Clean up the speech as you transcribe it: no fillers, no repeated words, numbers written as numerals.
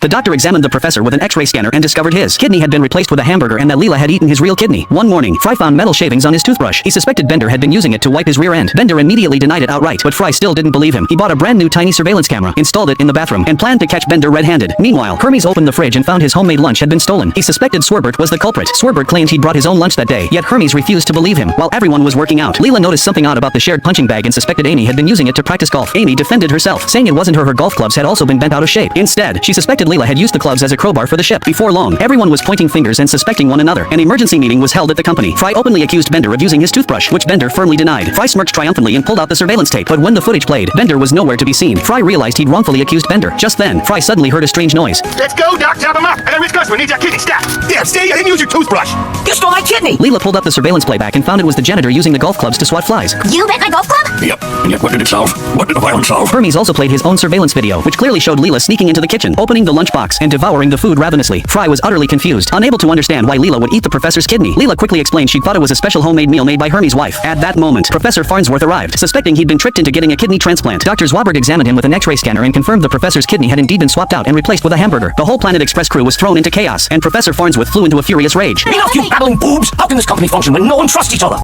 The doctor examined the professor with an X-ray scanner and discovered his kidney had been replaced with a hamburger and that Leela had eaten his real kidney. One morning, Fry found metal shavings on his toothbrush. He suspected Bender had been using it to wipe his rear end. Bender immediately denied it outright, but Fry still didn't believe him. He bought a brand new tiny surveillance camera, installed it in the bathroom, and planned to catch Bender red-handed. Meanwhile, Hermes opened the fridge and found his homemade lunch had been stolen. He suspected Swerbert was the culprit. Swerbert claimed he'd brought his own lunch that day, yet Hermes refused to believe him. While everyone was working out, Leela noticed something odd about the shared punching bag and suspected Amy had been using it to practice golf. Amy defended herself, saying it wasn't her golf clubs had also been bent out of shape. Instead, she suspected Leela had used the clubs as a crowbar for the ship. Before long, everyone was pointing fingers and suspecting one another. An emergency meeting was held at the company. Fry openly accused Bender of using his toothbrush, which Bender firmly denied. Fry smirked triumphantly and pulled out the surveillance tape, but when the footage played, Bender was nowhere to be seen. Fry realized he'd wrongfully accused Bender. Just then, Fry suddenly heard a strange noise. Let's go, Doc. Chop him up. And then which customer needs that kidney? Stop. Yeah, see? I didn't use your toothbrush. You stole my kidney! Leela pulled up the surveillance playback and found it was the janitor using the golf clubs to swat flies. You bet my golf club? Yep. And yet what did it solve? What did the violence solve? Hermes also played his own surveillance video, which clearly showed Leela sneaking into the kitchen, opening the lunchbox, and devouring the food ravenously. Fry was utterly confused, unable to understand why Leela would eat the professor's kidney. Leela quickly explained she thought it was a special homemade meal made by Hermes' wife. At that moment, Professor Farnsworth arrived, suspecting he'd been tricked into getting a kidney transplant. Dr. Zwabert examined him with an X-ray scanner and confirmed the professor's kidney had indeed been swapped out and replaced with a hamburger. The whole Planet Express crew was thrown into chaos, and Professor Farnsworth flew into a furious rage. Enough, you babbling boobs! How can this company function when no one trusts each other?